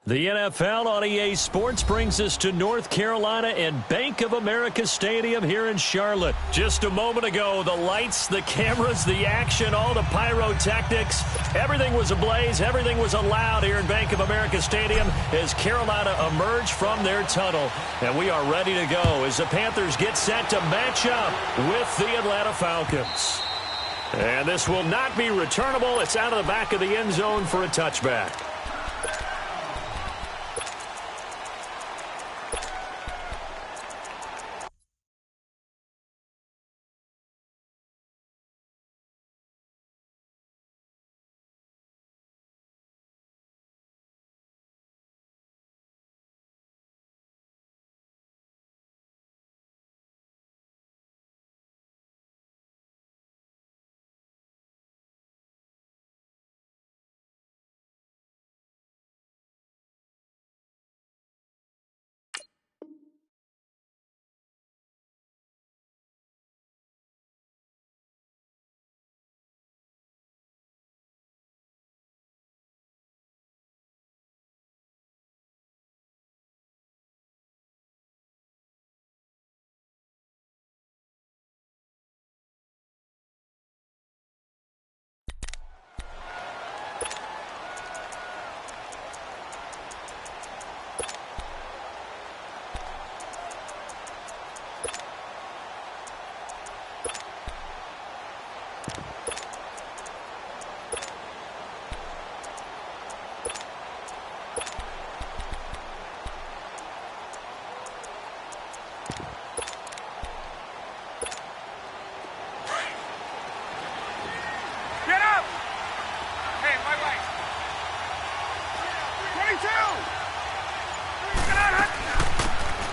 The NFL on EA Sports brings us to North Carolina and Bank of America Stadium here in Charlotte. Just a moment ago, the lights, the cameras, the action, all the pyrotechnics, everything was ablaze, everything was allowed here in Bank of America Stadium as Carolina emerged from their tunnel. And we are ready to go as the Panthers get set to match up with the Atlanta Falcons. And this will not be returnable. It's out of the back of the end zone for a touchback.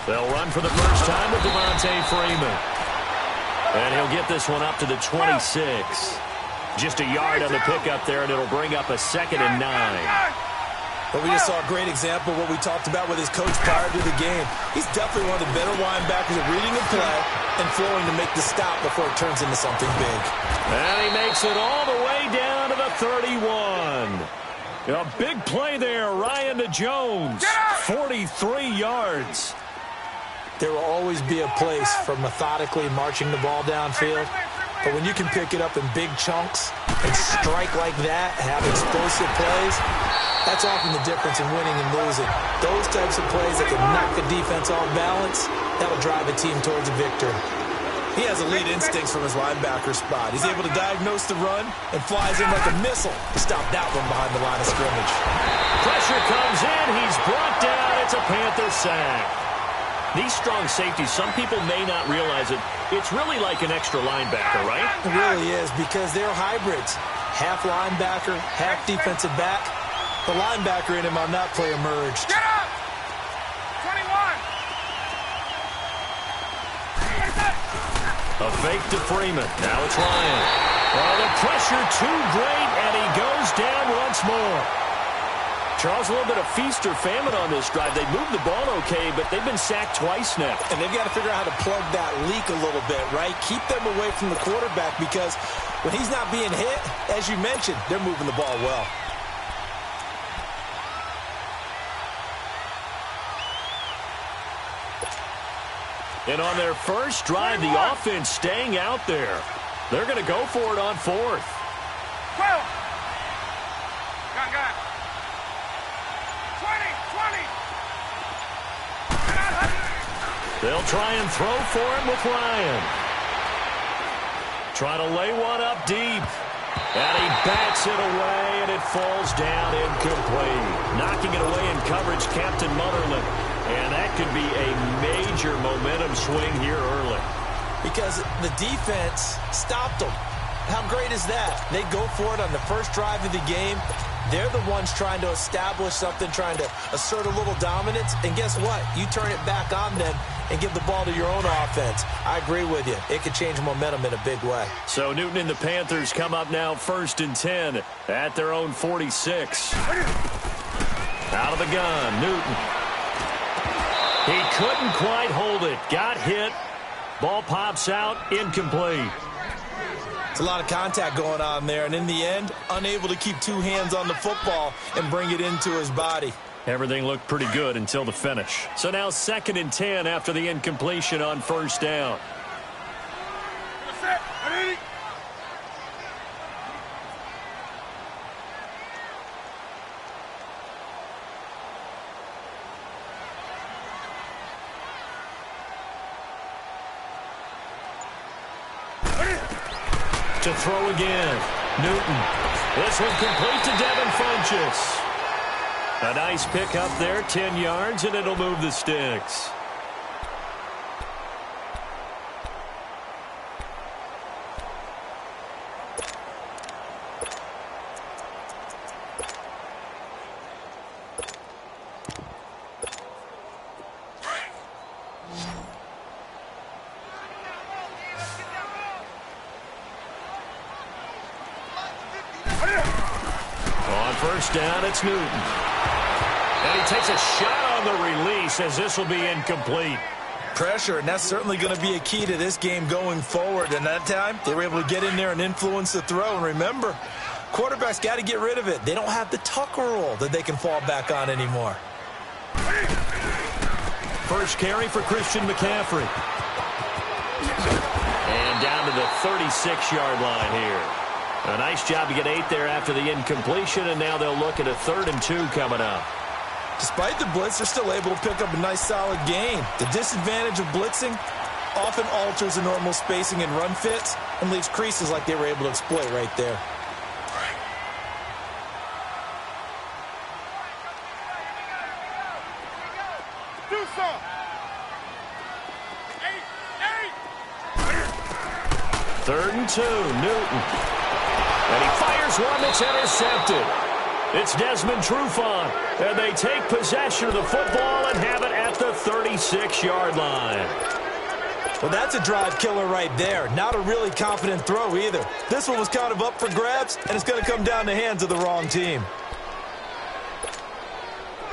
They'll run for the first time with Devontae Freeman. And he'll get this one up to the 26. Just a yard on the pickup there, and it'll bring up a 2nd and 9. But we just saw a great example of what we talked about with his coach prior to the game. He's definitely one of the better linebackers at reading a play and flowing to make the stop before it turns into something big. And he makes it all the way down to the 31. A big play there, Ryan to Jones. 43 yards. There will always be a place for methodically marching the ball downfield. But when you can pick it up in big chunks and strike like that, have explosive plays, that's often the difference in winning and losing. Those types of plays that can knock the defense off balance, that'll drive a team towards a victory. He has elite instincts from his linebacker spot. He's able to diagnose the run and flies in like a missile to stop that one behind the line of scrimmage. Pressure comes in. He's brought down. It's a Panther sack. These strong safeties, some people may not realize it. It's really like an extra linebacker, right? It really is, because they're hybrids. Half linebacker, half defensive back. The linebacker in him on that play emerged. Get up! 21! A fake to Freeman. Now it's Ryan. Oh, the pressure too great, and he goes down once more. Charles, a little bit of feast or famine on this drive. They moved the ball okay, but they've been sacked twice now. And they've got to figure out how to plug that leak a little bit, right? Keep them away from the quarterback, because when he's not being hit, as you mentioned, they're moving the ball well. And on their first drive, the offense staying out there. They're going to go for it on 4th. 12. Gun. 20. They'll try and throw for him with Ryan. Trying to lay one up deep. And he bats it away, and it falls down incomplete. Knocking it away in coverage, Captain Mutherland. And that could be a major momentum swing here early. Because the defense stopped them. How great is that? They go for it on the first drive of the game. They're the ones trying to establish something, trying to assert a little dominance. And guess what? You turn it back on them and give the ball to your own offense. I agree with you. It could change momentum in a big way. So Newton and the Panthers come up now 1st and 10 at their own 46. Out of the gun, Newton. He couldn't quite hold it. Got hit. Ball pops out. Incomplete. It's a lot of contact going on there, and in the end, unable to keep two hands on the football and bring it into his body. Everything looked pretty good until the finish. So now 2nd and 10 after the incompletion on 1st down. To throw again. Newton. This one complete to Devin Funchess. A nice pick up there, 10 yards, and it'll move the sticks. First down, it's Newton. And he takes a shot on the release as this will be incomplete. Pressure, and that's certainly going to be a key to this game going forward. And that time, they were able to get in there and influence the throw. And remember, quarterbacks got to get rid of it. They don't have the Tucker rule that they can fall back on anymore. First carry for Christian McCaffrey. And down to the 36-yard line here. A nice job to get 8 there after the incompletion, and now they'll look at a 3rd and 2 coming up. Despite the blitz, they're still able to pick up a nice solid gain. The disadvantage of blitzing often alters the normal spacing and run fits and leaves creases like they were able to exploit right there. Do some. 3rd and 2, Newton. And he fires one that's intercepted. It's Desmond Trufant. And they take possession of the football and have it at the 36-yard line. Well, that's a drive killer right there. Not a really confident throw either. This one was kind of up for grabs, and it's going to come down the hands of the wrong team.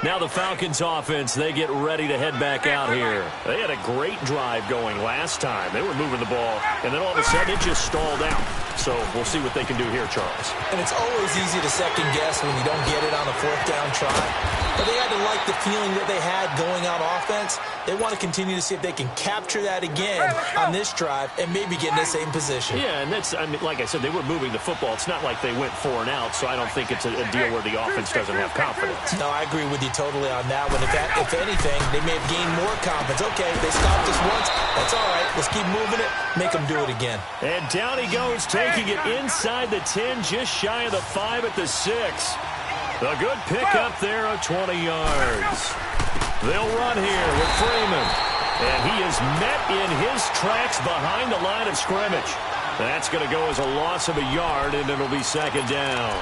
Now the Falcons offense, they get ready to head back out here. They had a great drive going last time. They were moving the ball, and then all of a sudden it just stalled out. So we'll see what they can do here, Charles. And it's always easy to second guess when you don't get it on a 4th down try. But they had to like the feeling that they had going on offense. They want to continue to see if they can capture that again on this drive and maybe get in the same position. Yeah, and that's, I mean, like I said, they were moving the football. It's not like they went 4 and out, so I don't think it's a deal where the offense doesn't have confidence. No, I agree with you totally on that one. If anything, they may have gained more confidence. Okay, they stopped us once. That's all right. Let's keep moving it. Make them do it again. And down he goes, taking it inside the 10, just shy of the 5 at the 6. A good pickup there of 20 yards. They'll run here with Freeman. And he is met in his tracks behind the line of scrimmage. That's going to go as a loss of a yard, and it'll be 2nd down.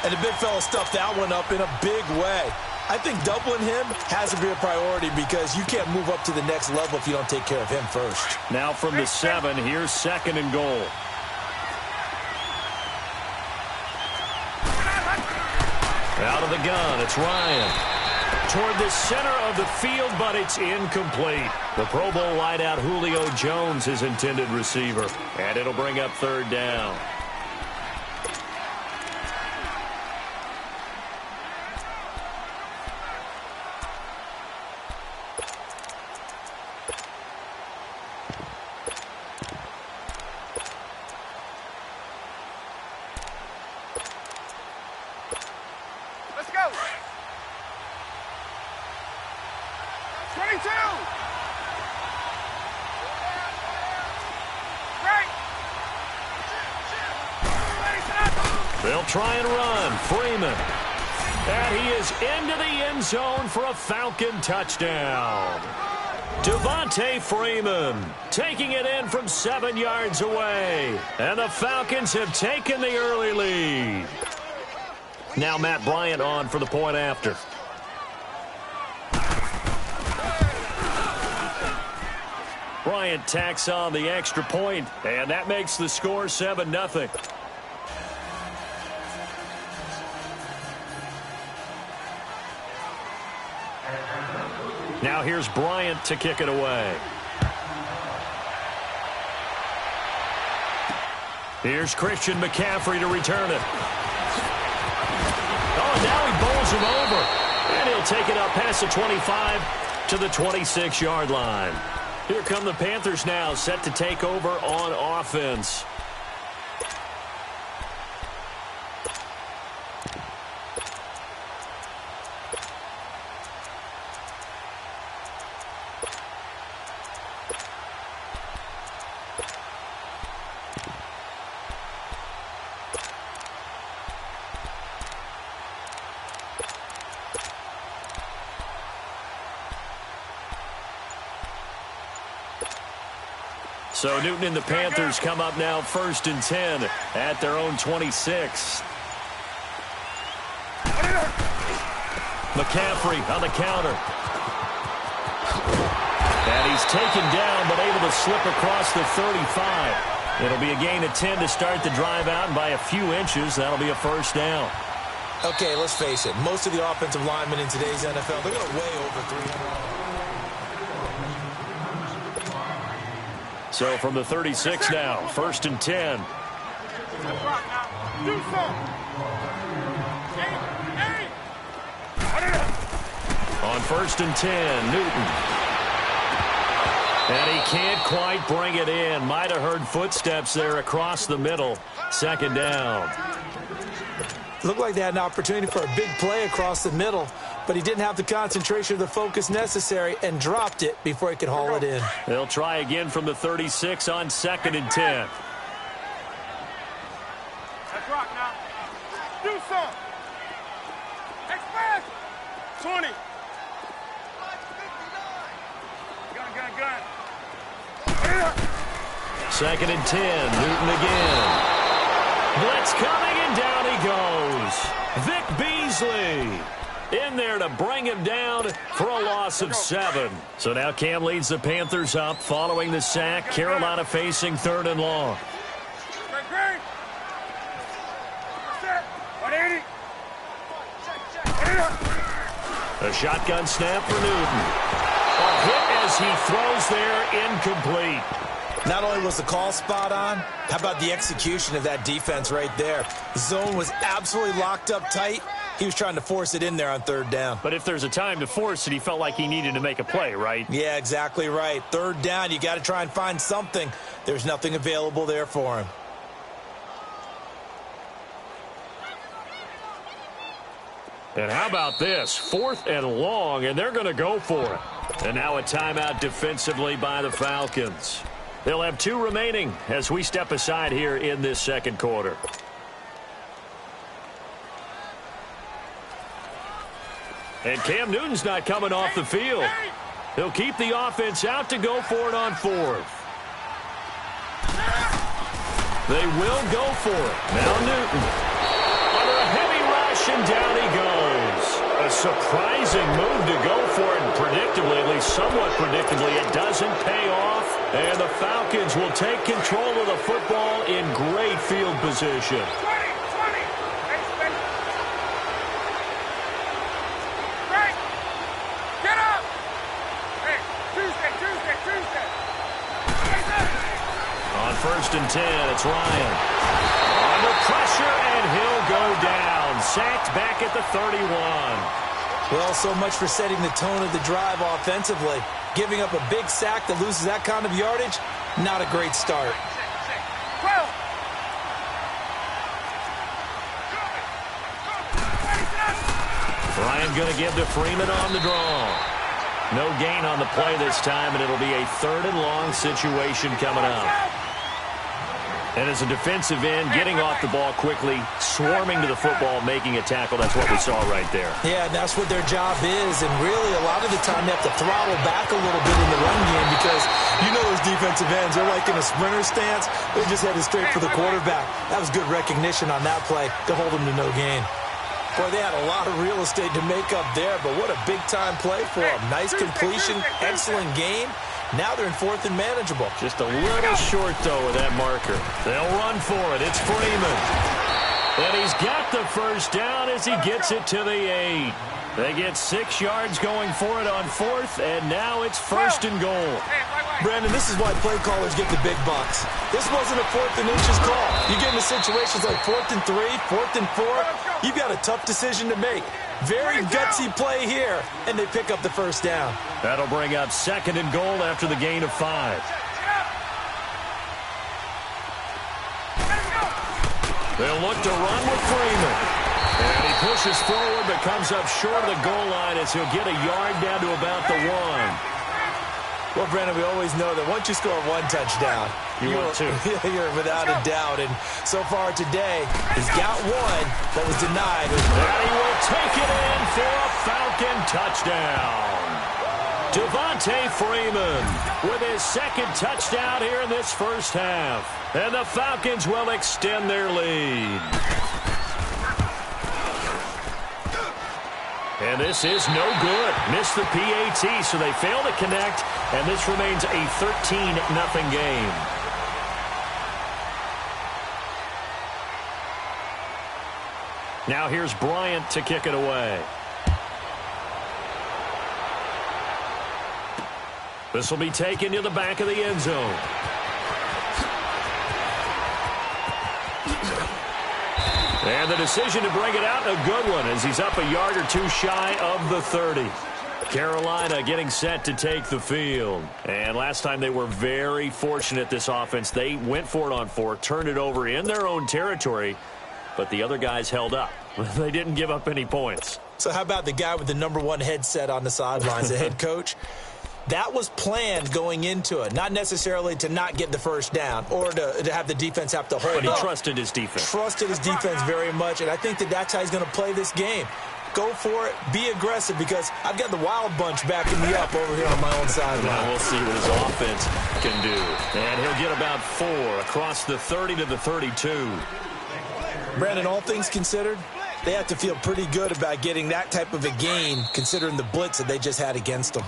And the big fella stuffed that one up in a big way. I think doubling him has to be a priority because you can't move up to the next level if you don't take care of him first. Now from the 7, here's 2nd and goal. Out of the gun, it's Ryan. Toward the center of the field, but it's incomplete. The Pro Bowl wideout Julio Jones is intended receiver. And it'll bring up 3rd down. Let's go. 22. Right. They'll try and run. Freeman. And he is into the end zone for a Falcon touchdown. Devontae Freeman taking it in from 7 yards away. And the Falcons have taken the early lead. Now Matt Bryant on for the point after. Bryant tacks on the extra point, and that makes the score 7-0. Now here's Bryant to kick it away. Here's Christian McCaffrey to return it. Oh, and now he bowls him over. And he'll take it up past the 25 to the 26-yard line. Here come the Panthers now, set to take over on offense. So Newton and the Panthers come up now 1st and 10 at their own 26. McCaffrey on the counter. And he's taken down but able to slip across the 35. It'll be a gain of 10 to start the drive out, and by a few inches, that'll be a first down. Okay, let's face it. Most of the offensive linemen in today's NFL, they're going to weigh over 300. So from the 36 now, 1st and 10. Do something. On 1st and 10, Newton. And he can't quite bring it in. Might have heard footsteps there across the middle. 2nd down. Looked like they had an opportunity for a big play across the middle, but he didn't have the concentration or the focus necessary and dropped it before he could haul it in. They'll try again from the 36 on 2nd and 10. Let's rock now. Do something. Express. 20. Gun. 2nd and 10, Newton again. Blitz coming, and down he goes. Vic Beasley in there to bring him down for a loss of 7. So now Cam leads the Panthers up following the sack. Carolina facing 3rd and long. Great. 180. A shotgun snap for Newton. A hit as he throws there, incomplete. Not only was the call spot on, how about the execution of that defense right there? The zone was absolutely locked up tight. He was trying to force it in there on 3rd down. But if there's a time to force it, he felt like he needed to make a play, right? Yeah, exactly right. 3rd down, you got to try and find something. There's nothing available there for him. And how about this? 4th and long, and they're going to go for it. And now a timeout defensively by the Falcons. They'll have 2 remaining as we step aside here in this 2nd quarter. And Cam Newton's not coming off the field. He'll keep the offense out to go for it on 4th. They will go for it. Now Newton. Under a heavy rush, and down he goes. A surprising move to go for it, and predictably, at least somewhat predictably, it doesn't pay off. And the Falcons will take control of the football in great field position. 20. Right. Get up. Hey, Tuesday. On 1st and 10, it's Ryan. Under pressure, and he'll go down. Sacked back at the 31. Well, so much for setting the tone of the drive offensively. Giving up a big sack that loses that kind of yardage, not a great start. Ryan going to give to Freeman on the draw. No gain on the play this time, and it'll be a 3rd and long situation coming up. And as a defensive end, getting off the ball quickly, swarming to the football, making a tackle, that's what we saw right there. Yeah, that's what their job is, and really a lot of the time they have to throttle back a little bit in the run game because you know those defensive ends, they're like in a sprinter stance. They just headed straight for the quarterback. That was good recognition on that play to hold them to no gain. Boy, they had a lot of real estate to make up there, but what a big-time play for them. Nice completion, excellent game. Now they're in 4th and manageable. Just a little short, though, of that marker. They'll run for it. It's Freeman. And he's got the first down as he gets it to the 8. They get 6 yards going for it on 4th, and now it's 1st and goal. Brandon, this is why play callers get the big bucks. This wasn't a 4th and inches call. You get into situations like 4th and 3, 4th and 4. You've got a tough decision to make. Very gutsy play here, and they pick up the first down. That'll bring up 2nd and goal after the gain of 5. They'll look to run with Freeman. And he pushes forward but comes up short of the goal line as he'll get a yard down to about the 1. Well, Brandon, we always know that once you score 1 touchdown, you're without a doubt. And so far today, he's got 1 that was denied. And he will take it in for a Falcon touchdown. Devontae Freeman with his 2nd touchdown here in this first half. And the Falcons will extend their lead. And this is no good. Missed the PAT, so they fail to connect, and this remains a 13-0 game. Now here's Bryant to kick it away. This will be taken to the back of the end zone. And the decision to bring it out, a good one, as he's up a yard or 2 shy of the 30. Carolina getting set to take the field. And last time they were very fortunate, this offense. They went for it on 4, turned it over in their own territory, but the other guys held up. They didn't give up any points. So how about the guy with the #1 headset on the sidelines, the head coach? That was planned going into it, not necessarily to not get the first down or to have the defense have to hold up. But he trusted his defense. Trusted his defense very much, and I think that's how he's going to play this game. Go for it, be aggressive, because I've got the wild bunch backing me up over here on my own sideline. Now we'll see what his offense can do. And he'll get about 4 across the 30 to the 32. Brandon, all things considered, they have to feel pretty good about getting that type of a gain, considering the blitz that they just had against them.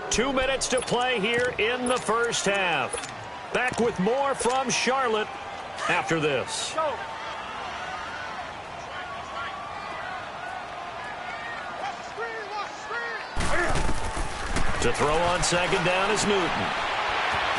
2 minutes to play here in the first half. Back with more from Charlotte after this. To throw on 2nd down is Newton.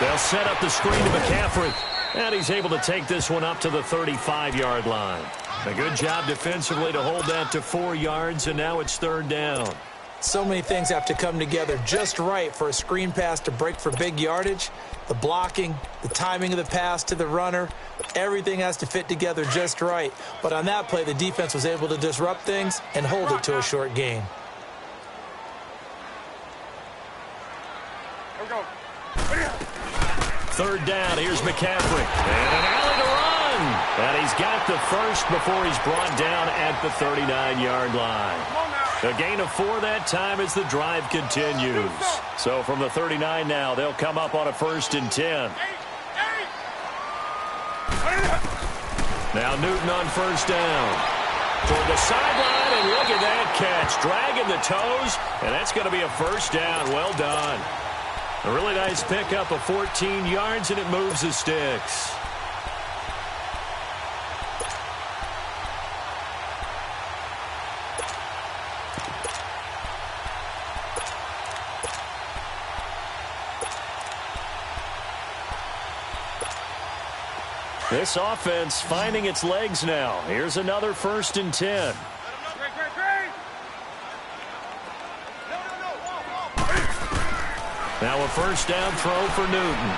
They'll set up the screen to McCaffrey. And he's able to take this one up to the 35-yard line. A good job defensively to hold that to 4 yards, and now it's 3rd down. So many things have to come together just right for a screen pass to break for big yardage. The blocking, the timing of the pass to the runner, everything has to fit together just right. But on that play, the defense was able to disrupt things and hold it to a short gain. Here we go. 3rd down, here's McCaffrey. And an alley to run. And he's got the first before he's brought down at the 39-yard line. A gain of 4 that time as the drive continues. So from the 39 now, they'll come up on a 1st and 10. Now Newton on 1st down. Toward the sideline, and look at that catch. Dragging the toes, and that's going to be a 1st down. Well done. A really nice pickup of 14 yards, and it moves the sticks. This offense finding its legs now. Here's another 1st and 10. Now a 1st down throw for Newton.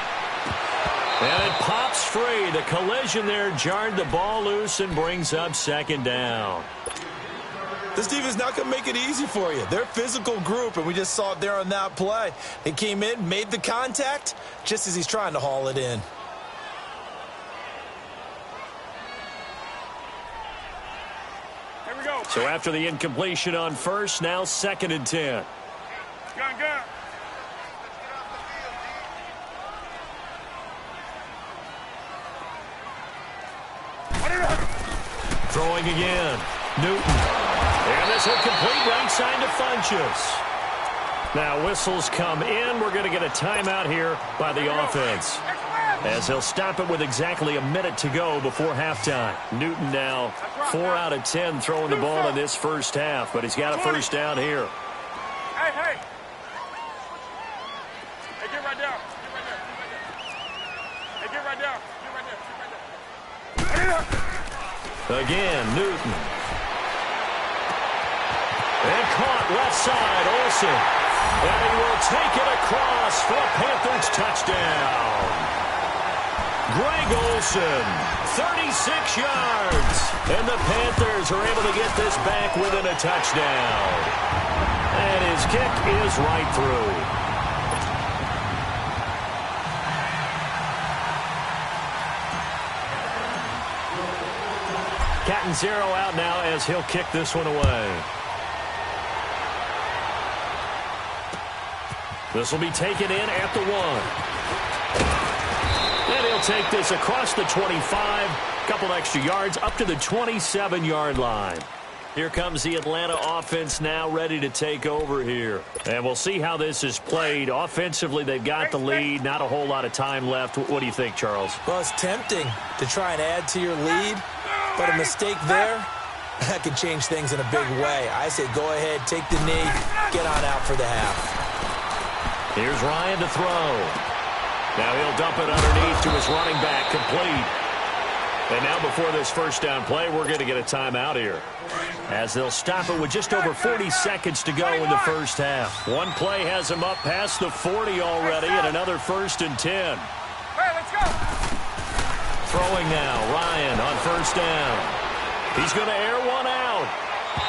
And it pops free. The collision there jarred the ball loose and brings up 2nd down. This defense is not going to make it easy for you. They're a physical group, and we just saw it there on that play. They came in, made the contact, just as he's trying to haul it in. So after the incompletion on 1st, now 2nd and 10. Gun, gun. Throwing again. Newton. And this will complete right side to Funchess. Now whistles come in. We're going to get a timeout here by the offense, as he'll stop it with exactly a minute to go before halftime. Newton now 4 out of 10 throwing the ball in this first half, but he's got a first down here. Hey, hey. Hey, get right down. Get right there. Hey, get right down. Again, Newton. And caught left side, Olsen. And he will take it across for a Panthers touchdown. Greg Olsen, 36 yards. And the Panthers are able to get this back within a touchdown. And his kick is right through. Cat and zero out now as he'll kick this one away. This will be taken in at the 1. And he'll take this across the 25. Couple extra yards up to the 27-yard line. Here comes the Atlanta offense now ready to take over here. And we'll see how this is played. Offensively, they've got the lead. Not a whole lot of time left. What do you think, Charles? Well, it's tempting to try and add to your lead, but a mistake there, that could change things in a big way. I say go ahead, take the knee, get on out for the half. Here's Ryan to throw. Now he'll dump it underneath to his running back, complete. And now before this first down play, we're going to get a timeout here, as they'll stop it with just over 40 seconds to go in the first half. One play has him up past the 40 already, and another 1st and 10. Hey, let's go. Throwing now, Ryan on first down. He's going to air one out.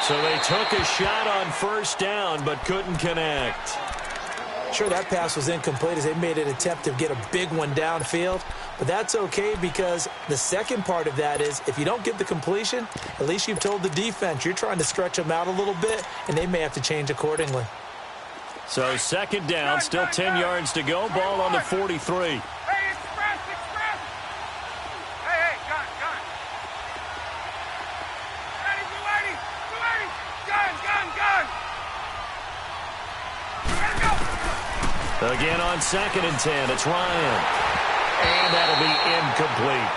So they took a shot on first down, but couldn't connect. Sure, that pass was incomplete as they made an attempt to get a big one downfield. But that's okay, because the second part of that is if you don't get the completion, at least you've told the defense you're trying to stretch them out a little bit, and they may have to change accordingly. So second down, still 10 yards to go. Ball on the 43. Hey, express. Hey, gun. Ready, 280. Gun. Ready to go. Again on 2nd and 10, it's Ryan. And that'll be incomplete.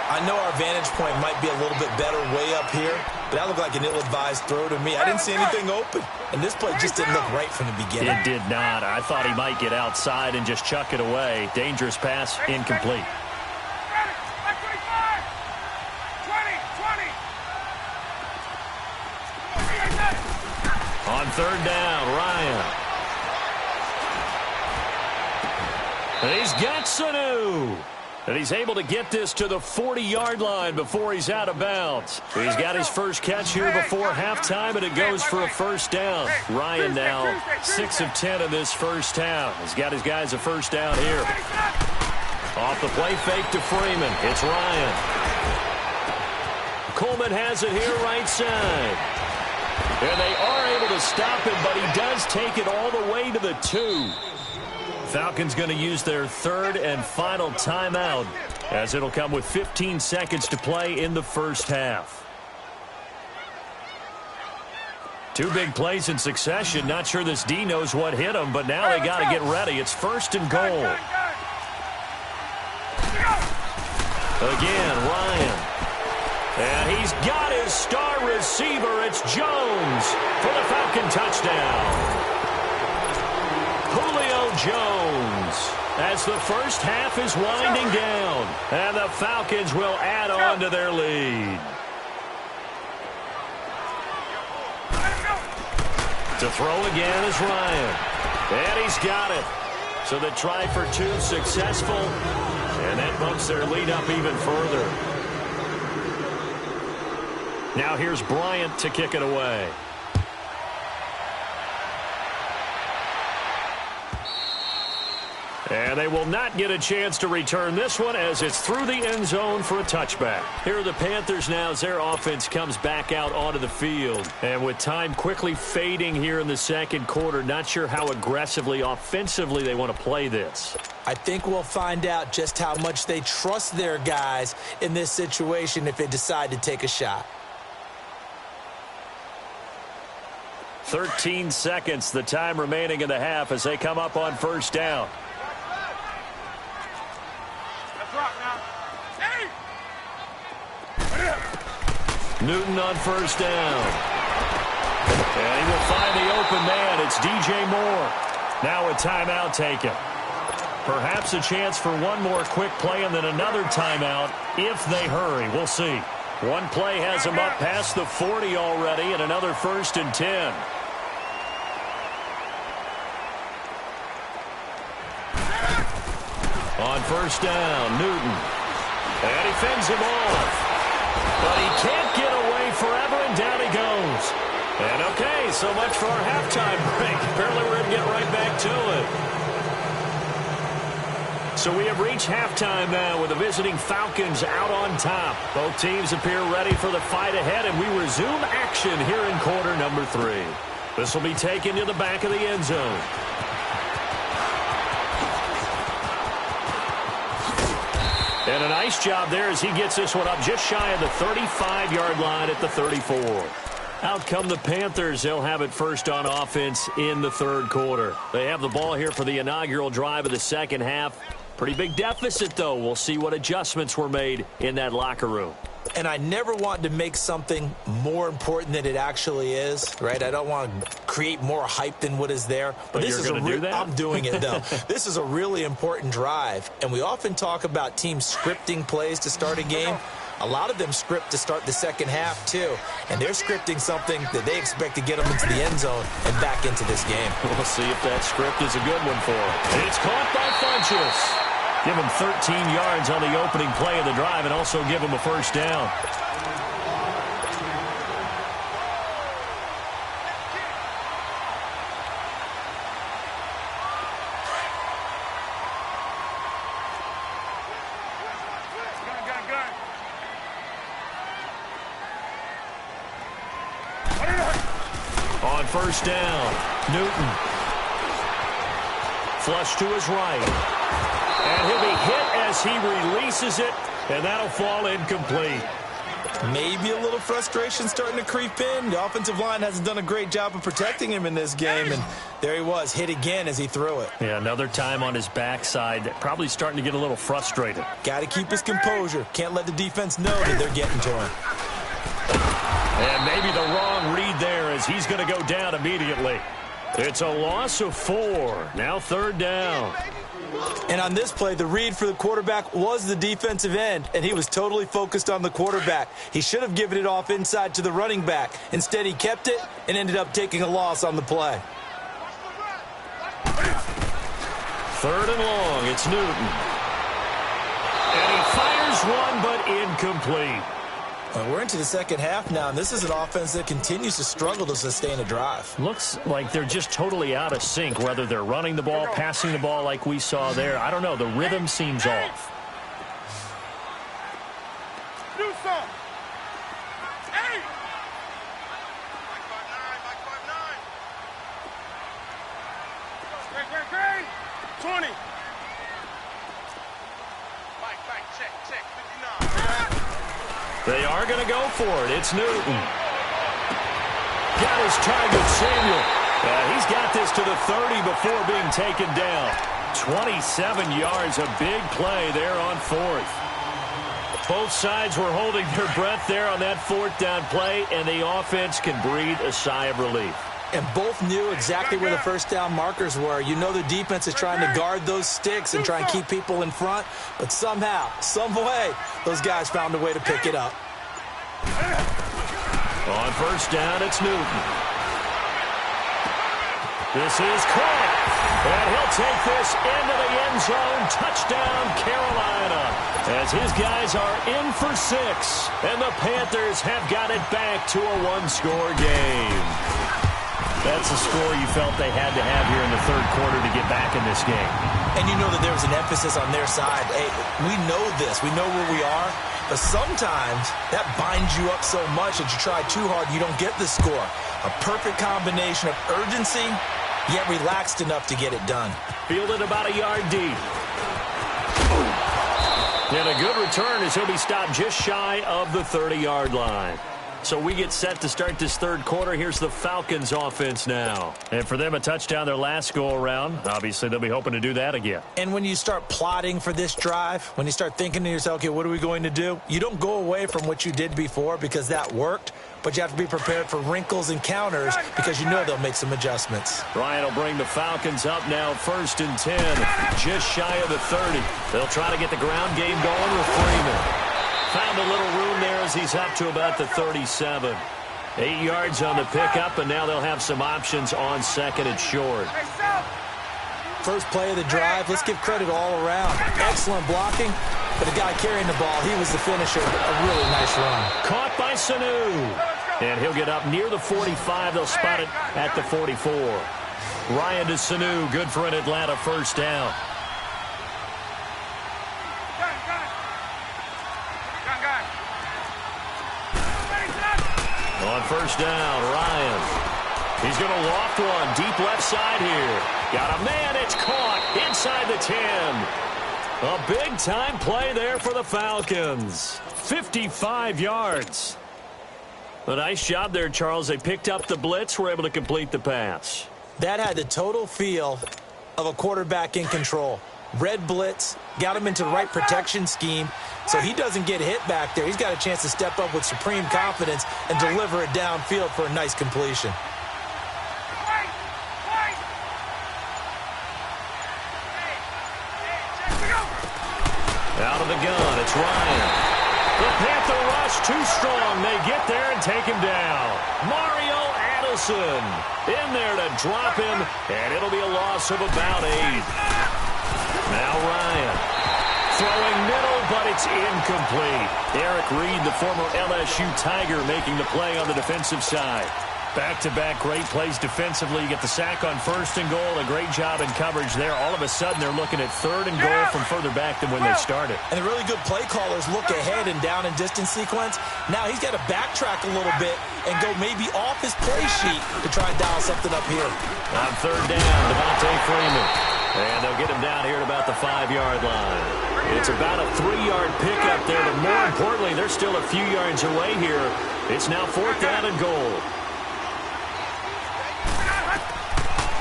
I know our vantage point might be a little bit better way up here, but that looked like an ill-advised throw to me. I didn't see anything open, and this play just didn't look right from the beginning. It did not. I thought he might get outside and just chuck it away. Dangerous pass, incomplete. Ready, 25. 20. On 3rd down, Ryan. And he's got Sanu. And he's able to get this to the 40-yard line before he's out of bounds. He's got his first catch here before halftime, and it goes for a first down. Ryan now 6 of 10 in this first half. He's got his guys a first down here. Off the play fake to Freeman. It's Ryan. Coleman has it here right side. And they are able to stop him, but he does take it all the way to the 2. Falcons going to use their 3rd and final timeout, as it'll come with 15 seconds to play in the first half. 2 big plays in succession. Not sure this D knows what hit him, but now they got to get ready. It's 1st and goal. Again, Ryan. And he's got his star receiver. It's Jones for the Falcon touchdown. Julio Jones, as the first half is winding down, and the Falcons will add on to their lead. To throw again is Ryan, and he's got it. So the try for 2 successful, and that bumps their lead up even further. Now here's Bryant to kick it away. And they will not get a chance to return this one, as it's through the end zone for a touchback. Here are the Panthers now as their offense comes back out onto the field. And with time quickly fading here in the second quarter, not sure how aggressively, offensively they want to play this. I think we'll find out just how much they trust their guys in this situation if they decide to take a shot. 13 seconds, the time remaining in the half as they come up on first down. Let's rock now. Hey! Newton on first down. And he will find the open man. It's DJ Moore. Now a timeout taken. Perhaps a chance for one more quick play and then another timeout if they hurry. We'll see. One play has him up past the 40 already and another 1st and 10. On first down, Newton. And he fends him off. But he can't get away forever, and down he goes. And okay, so much for our halftime break. Apparently we're going to get right back to it. So we have reached halftime now with the visiting Falcons out on top. Both teams appear ready for the fight ahead, and we resume action here in quarter number 3. This will be taken to the back of the end zone. And a nice job there as he gets this one up just shy of the 35-yard line at the 34. Out come the Panthers. They'll have it first on offense in the third quarter. They have the ball here for the inaugural drive of the second half. Pretty big deficit, though. We'll see what adjustments were made in that locker room. And I never want to make something more important than it actually is, right? I don't want to create more hype than what is there. But this is do that? I'm doing it, though. This is a really important drive. And we often talk about teams scripting plays to start a game. A lot of them script to start the second half, too. And they're scripting something that they expect to get them into the end zone and back into this game. We'll see if that script is a good one for them. It's caught by Funchess. Give him 13 yards on the opening play of the drive and also give him a first down. On first down, Newton. Flush to his right. And he'll be hit as he releases it, and that'll fall incomplete. Maybe a little frustration starting to creep in. The offensive line hasn't done a great job of protecting him in this game, and there he was, hit again as he threw it. Yeah, another time on his backside, probably starting to get a little frustrated. Got to keep his composure. Can't let the defense know that they're getting to him. And maybe the wrong read there as he's going to go down immediately. It's a loss of 4. Now third down. And on this play, the read for the quarterback was the defensive end, and he was totally focused on the quarterback. He should have given it off inside to the running back. Instead, he kept it and ended up taking a loss on the play. Third and long, it's Newton. And he fires one, but incomplete. Well, we're into the second half now, and this is an offense that continues to struggle to sustain a drive. Looks like they're just totally out of sync, whether they're running the ball, passing the ball like we saw there. I don't know. The rhythm seems off. Do some. Hey! Great. 20. Check. 59. They are going to go for it. It's Newton. Got his target, Samuel. He's got this to the 30 before being taken down. 27 yards, a big play there on fourth. Both sides were holding their breath there on that fourth down play, and the offense can breathe a sigh of relief. And both knew exactly where the first down markers were. You know the defense is trying to guard those sticks and try and keep people in front. But somehow, some way, those guys found a way to pick it up. On first down, it's Newton. This is caught. And he'll take this into the end zone. Touchdown, Carolina. As his guys are in for 6. And the Panthers have got it back to a one-score game. That's a score you felt they had to have here in the third quarter to get back in this game. And you know that there was an emphasis on their side. Hey, we know this. We know where we are. But sometimes that binds you up so much that you try too hard, you don't get the score. A perfect combination of urgency, yet relaxed enough to get it done. Fielded about a yard deep. And a good return as he'll be stopped just shy of the 30-yard line. So we get set to start this third quarter. Here's the Falcons offense now. And for them, a touchdown their last go-around. Obviously, they'll be hoping to do that again. And when you start plotting for this drive, when you start thinking to yourself, okay, what are we going to do? You don't go away from what you did before because that worked, but you have to be prepared for wrinkles and counters because you know they'll make some adjustments. Ryan will bring the Falcons up now 1st and 10, just shy of the 30. They'll try to get the ground game going with Freeman. Found a little room there as he's up to about the 37. 8 yards on the pickup, and now they'll have some options on 2nd and short. First play of the drive, let's give credit all around. Excellent blocking, but the guy carrying the ball, he was the finisher. A really nice run. Caught by Sanu. And he'll get up near the 45. They'll spot it at the 44. Ryan to Sanu, good for an Atlanta first down. On first down, Ryan. He's going to loft one deep left side here. Got a man. It's caught inside the 10. A big-time play there for the Falcons. 55 yards. A nice job there, Charles. They picked up the blitz, were able to complete the pass. That had the total feel of a quarterback in control. Red blitz, got him into the right protection scheme, so he doesn't get hit back there. He's got a chance to step up with supreme confidence and deliver it downfield for a nice completion. Out of the gun, it's Ryan. The Panther rush too strong. They get there and take him down. Mario Addison in there to drop him, and it'll be a loss of about 8. Now Ryan throwing middle, but it's incomplete. Eric Reed, the former LSU Tiger, making the play on the defensive side. Back-to-back great plays defensively. You get the sack on 1st and goal. A great job in coverage there. All of a sudden, they're looking at 3rd and goal from further back than when they started. And the really good play callers look ahead and down and distance sequence. Now he's got to backtrack a little bit and go maybe off his play sheet to try and dial something up here. On 3rd down, Devontae Freeman. And they'll get him down here at about the 5-yard line. It's about a 3-yard pickup there, but more importantly, they're still a few yards away here. It's now 4th down and goal.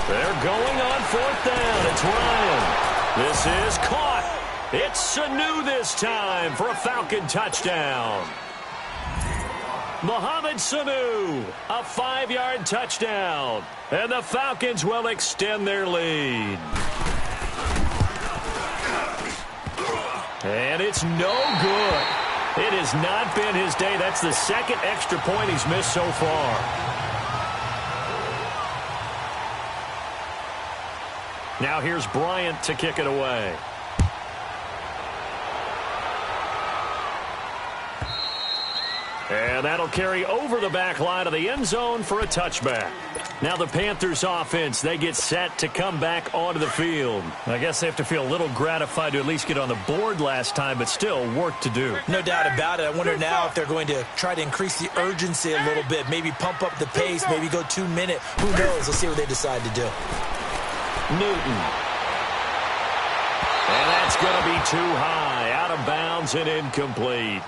They're going on 4th down. It's Ryan. This is caught. It's Sanu this time for a Falcon touchdown. Mohamed Sanu, a 5-yard touchdown. And the Falcons will extend their lead. And it's no good. It has not been his day. That's the 2nd extra point he's missed so far. Now here's Bryant to kick it away. And that'll carry over the back line of the end zone for a touchback. Now the Panthers offense, they get set to come back onto the field. I guess they have to feel a little gratified to at least get on the board last time, but still work to do. No doubt about it. I wonder now if they're going to try to increase the urgency a little bit, maybe pump up the pace, maybe go 2-minute. Who knows? We'll see what they decide to do. Newton. And that's going to be too high, out of bounds and incomplete.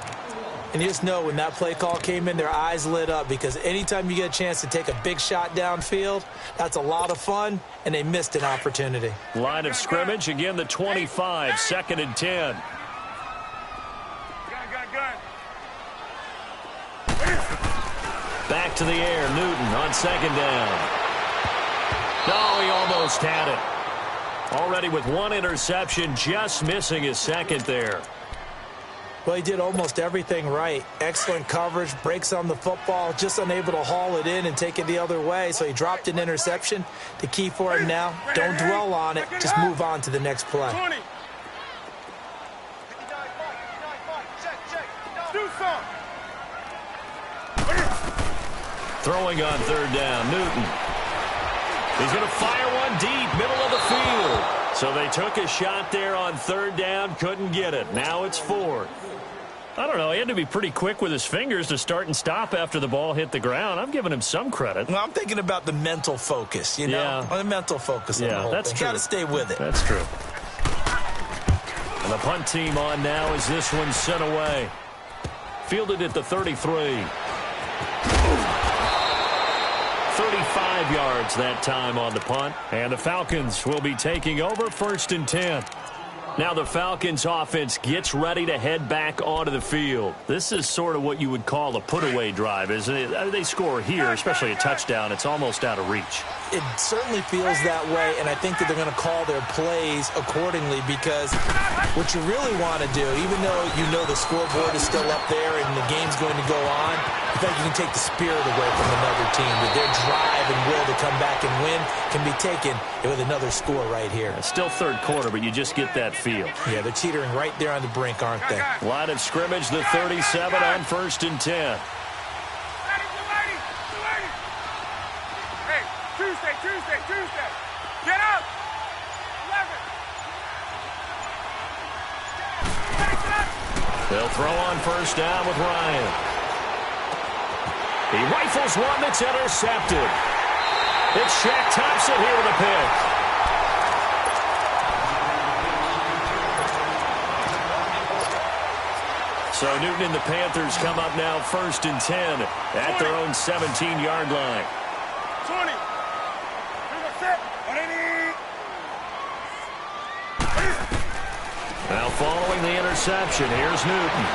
And you just know when that play call came in, their eyes lit up because anytime you get a chance to take a big shot downfield, that's a lot of fun, and they missed an opportunity. Line of scrimmage, again the 25, 2nd and 10. Back to the air, Newton on 2nd down. No, he almost had it. Already with 1 interception, just missing his 2nd there. Well, he did almost everything right. Excellent coverage, breaks on the football, just unable to haul it in and take it the other way. So he dropped an interception. The key for him now, don't dwell on it. Just move on to the next play. Throwing on 3rd down, Newton. He's going to fire one deep, middle of the field. So they took a shot there on 3rd down, couldn't get it. Now it's 4th. I don't know. He had to be pretty quick with his fingers to start and stop after the ball hit the ground. I'm giving him some credit. Well, I'm thinking about the mental focus, you know? Yeah. The mental focus on the whole that's thing. true. Got to stay with it. That's true. And the punt team on now as this one's sent away. Fielded at the 33. 35 yards that time on the punt. And the Falcons will be taking over 1st and 10. Now the Falcons offense gets ready to head back onto the field. This is sort of what you would call a put-away drive, isn't it? They score here, especially a touchdown. It's almost out of reach. It certainly feels that way, and I think that they're going to call their plays accordingly, because what you really want to do, even though you know the scoreboard is still up there and the game's going to go on, I think you can take the spirit away from another team. That their drive and will to come back and win can be taken with another score right here. It's still third quarter, but you just get that feel. Yeah, they're teetering right there on the brink, aren't they? Line of scrimmage, the 37 on 1st and 10. Hey, Tuesday. Get up. 11. They'll throw on 1st down with Ryan. He rifles one that's intercepted. It's Shaq Thompson here with a pick. So Newton and the Panthers come up now 1st and 10 at their own 17-yard line. 20. Now following the interception, here's Newton.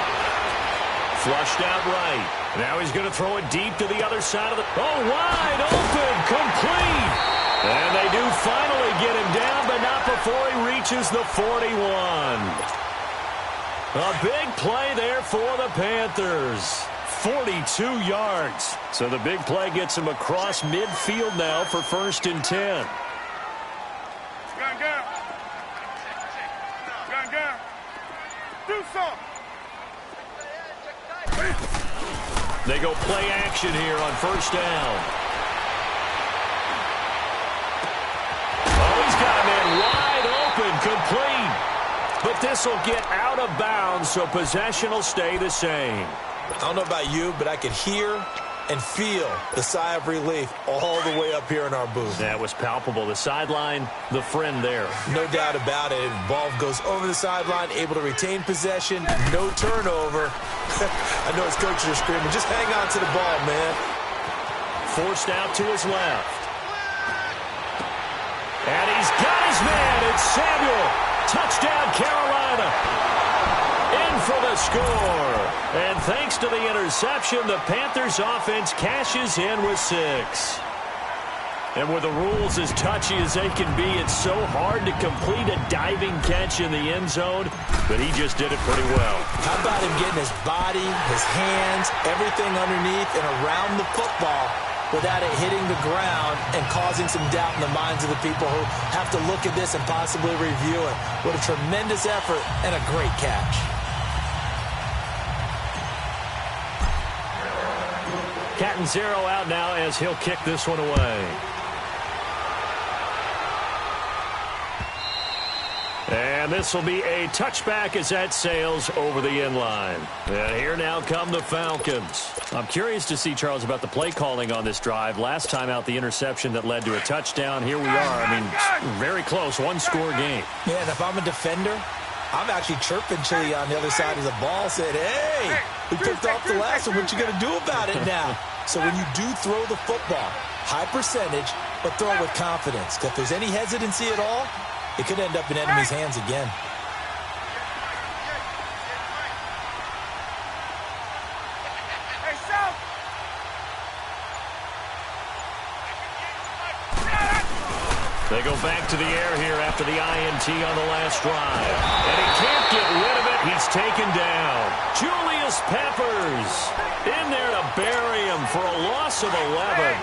Flushed out right. Now he's going to throw it deep to the other side of the... Oh, wide open, complete. And they do finally get him down, but not before he reaches the 41. A big play there for the Panthers. 42 yards. So the big play gets him across midfield now for 1st and 10. Gun. Do something. They go play action here on 1st down. Oh, he's got a man wide open, complete. But this will get out of bounds, so possession will stay the same. I don't know about you, but I could hear and feel the sigh of relief all the way up here in our booth. That was palpable. The sideline, the friend there. No doubt about it. Ball goes over the sideline, able to retain possession, no turnover. I know his coaches are screaming, just hang on to the ball, man. Forced out to his left. And he's got his man. It's Samuel. Touchdown, Carolina. In for the score. And thanks to the interception, the Panthers offense cashes in with 6. And with the rules as touchy as they can be, it's so hard to complete a diving catch in the end zone, but he just did it pretty well. How about him getting his body, his hands, everything underneath and around the football without it hitting the ground and causing some doubt in the minds of the people who have to look at this and possibly review it. What a tremendous effort and a great catch. Catanzaro out now as he'll kick this one away. And this will be a touchback as that sails over the end line. And here now come the Falcons. I'm curious to see, Charles, about the play calling on this drive. Last time out, the interception that led to a touchdown. Here we are. I mean, very close, one-score game. Yeah, and if I'm a defender, I'm actually chirping Chili on the other side of the ball, said, hey, we picked off the last one. What you going to do about it now? So when you do throw the football, high percentage, but throw it with confidence. Because if there's any hesitancy at all, it could end up in enemy's hands again. They go back to the air here after the INT on the last drive. And he can't get rid of it. He's taken down. Julius Peppers in there to bury him for a loss of 11.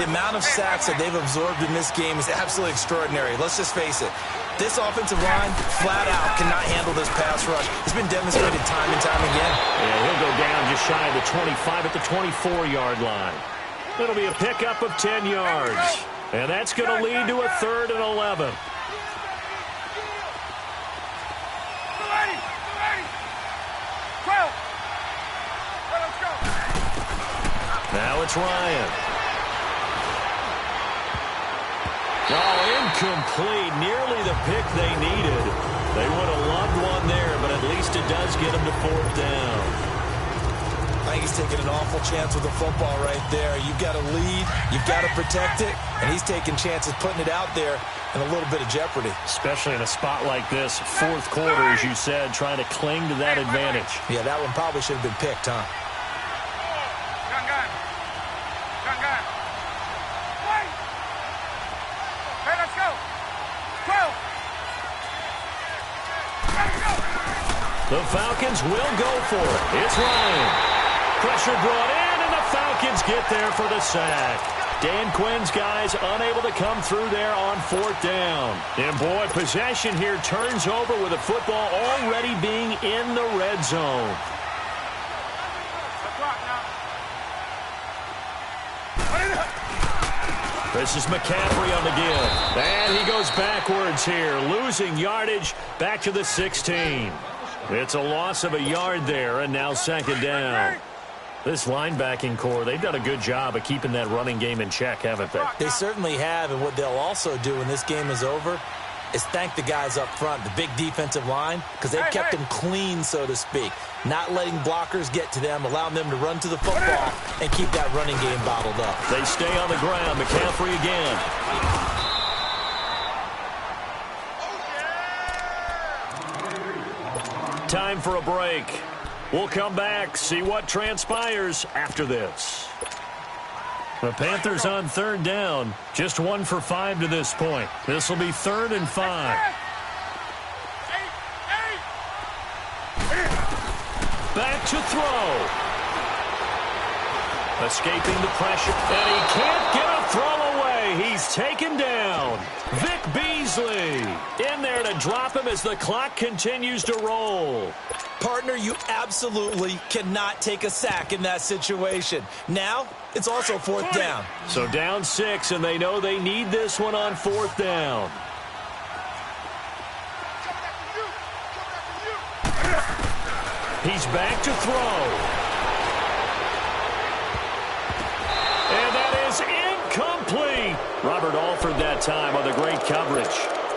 The amount of sacks that they've absorbed in this game is absolutely extraordinary. Let's just face it. This offensive line, flat out, cannot handle this pass rush. It's been demonstrated time and time again. Yeah, he'll go down just shy of the 25 at the 24-yard line. It'll be a pickup of 10 yards. And that's going to lead to a 3rd and 11. Now it's Ryan. Oh, incomplete. Nearly the pick they needed. They would have loved one there, but at least it does get them to 4th down. I think he's taking an awful chance with the football right there. You've got to lead, you've got to protect it, and he's taking chances putting it out there in a little bit of jeopardy. Especially in a spot like this, fourth quarter, as you said, trying to cling to that advantage. Yeah, that one probably should have been picked, huh? Gun. Wait. Okay, let's go. 12. Let's go. The Falcons will go for it. It's Ryan. Pressure brought in, and the Falcons get there for the sack. Dan Quinn's guys unable to come through there on fourth down. And, boy, possession here turns over with the football already being in the red zone. This is McCaffrey on the give. And he goes backwards here, losing yardage back to the 16. It's a loss of a yard there, and now second down. This linebacking core, they've done a good job of keeping that running game in check, haven't they? They certainly have, and what they'll also do when this game is over is thank the guys up front, the big defensive line, because they've kept them clean, so to speak. Not letting blockers get to them, allowing them to run to the football and keep that running game bottled up. They stay on the ground. McCaffrey again. Time for a break. We'll come back, see what transpires after this. The Panthers on third down. Just 1 for 5 to this point. This will be 3rd and 5. Back to throw. Escaping the pressure. And he can't get a throw away. He's taken down. Vic Beasley in there to drop him as the clock continues to roll. Partner, you absolutely cannot take a sack in that situation. Now, it's also fourth down. So down 6, and they know they need this one on fourth down. He's back to throw. And that is incomplete. Robert Alford that time on the great coverage.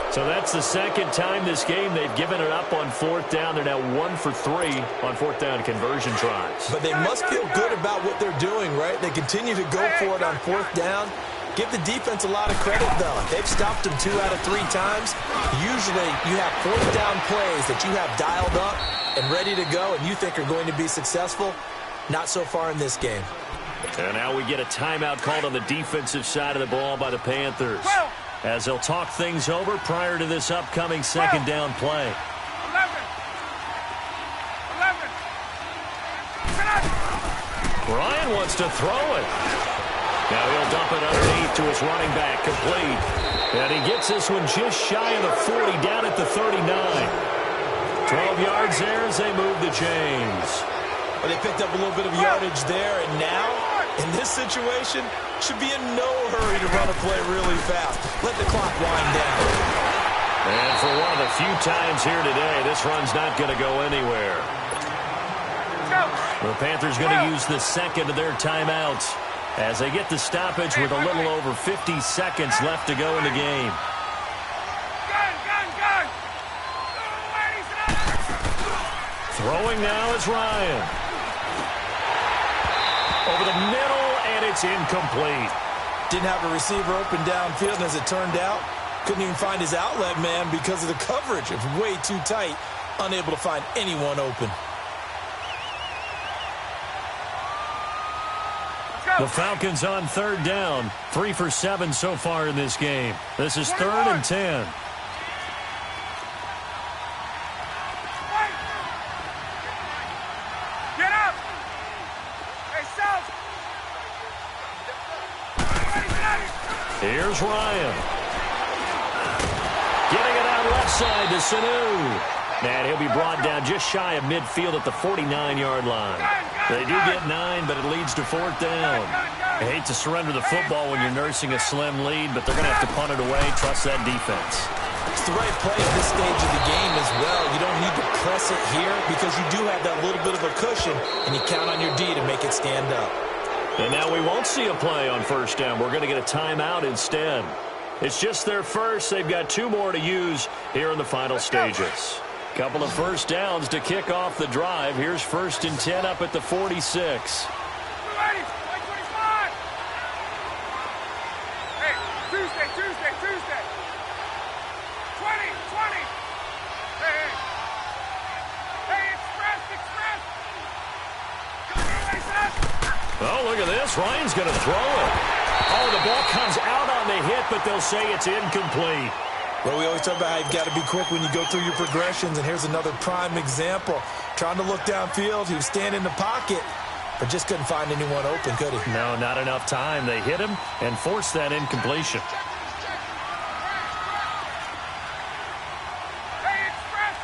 So that's the second time this game they've given it up on fourth down. They're now 1 for 3 on fourth down conversion tries. But they must feel good about what they're doing, right? They continue to go for it on fourth down. Give the defense a lot of credit, though. They've stopped them 2 out of 3 times. Usually you have fourth down plays that you have dialed up and ready to go and you think are going to be successful. Not so far in this game. And now we get a timeout called on the defensive side of the ball by the Panthers, as they'll talk things over prior to this upcoming second down play. 11. Ryan wants to throw it. Now he'll dump it underneath to his running back, complete. And he gets this one just shy of the 40, down at the 39. 12 yards there as they move the chains. But they picked up a little bit of yardage there, and now, in this situation, should be in no hurry to run a play really fast. Let the clock wind down. And for one of the few times here today, this run's not going to go anywhere. The Panthers going to use the second of their timeouts as they get the stoppage with a little over 50 seconds left to go in the game. Throwing now is Ryan. Over the middle, and it's incomplete. Didn't have a receiver open downfield, and as it turned out, couldn't even find his outlet man because of the coverage. It was way too tight, unable to find anyone open. The Falcons on third down. 3 for 7 so far in this game. This is 3rd and 10. Get up! Hey, South! Here's Ryan. Getting it out left side to Sanu. And he'll be brought down just shy of midfield at the 49-yard line. They do get 9, but it leads to fourth down. I hate to surrender the football when you're nursing a slim lead, but they're going to have to punt it away. Trust that defense. It's the right play at this stage of the game as well. You don't need to press it here because you do have that little bit of a cushion, and you count on your D to make it stand up. And now we won't see a play on first down. We're going to get a timeout instead. It's just their first. They've got 2 more to use here in the final stages. Couple of first downs to kick off the drive. Here's 1st and 10 up at the 46. Tuesday. 20. Hey, express. Oh, look at this. Ryan's going to throw it. Oh, the ball comes out on the hit, but they'll say it's incomplete. Well, we always talk about how you've got to be quick when you go through your progressions, and here's another prime example. Trying to look downfield, he was standing in the pocket, but just couldn't find anyone open, could he? No, not enough time. They hit him and forced that incompletion. Hey, express.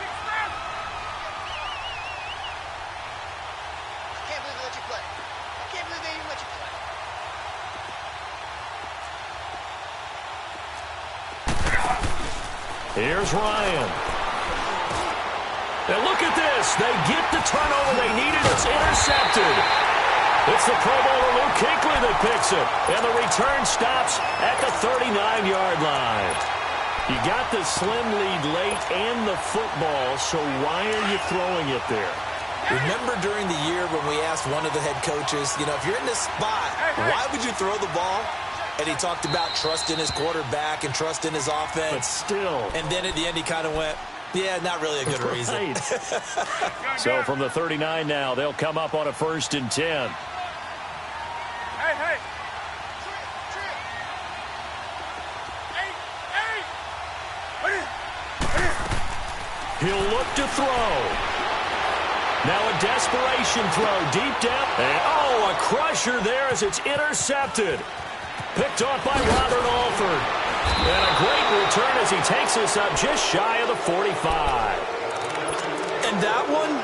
I can't believe they let you play. I can't believe they even let you play. Here's Ryan. And look at this. They get the turnover they needed. It's intercepted. It's the Pro Bowler Luke Kuechly that picks it. And the return stops at the 39-yard line. You got the slim lead late and the football, so why are you throwing it there? Remember during the year when we asked one of the head coaches, if you're in this spot, why would you throw the ball? And he talked about trusting his quarterback and trusting his offense. But still. And then at the end he kind of went, yeah, not really a good reason. Right. So from the 39 now, they'll come up on a 1st and 10. Hey. He'll look to throw. Now a desperation throw deep down. And a crusher there as it's intercepted. Picked off by Robert Alford. And a great return as he takes us up just shy of the 45. And that one,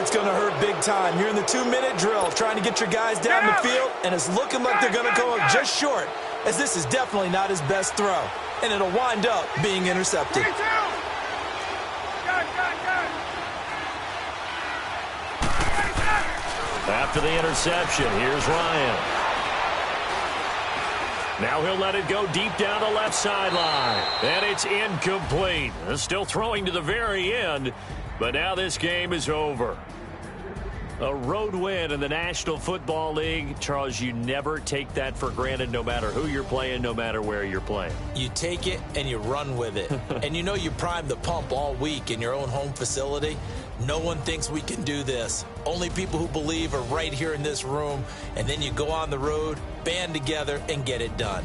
it's going to hurt big time. You're in the 2-minute drill trying to get your guys down the field, and it's looking like they're going to go just short, as this is definitely not his best throw. And it'll wind up being intercepted. Gun. After the interception, here's Ryan. Now he'll let it go deep down the left sideline. And it's incomplete. Still throwing to the very end, but now this game is over. A road win in the National Football League. Charles, you never take that for granted no matter who you're playing, no matter where you're playing. You take it and you run with it. And you primed the pump all week in your own home facility. No one thinks we can do this. Only people who believe are right here in this room. And then you go on the road, band together, and get it done.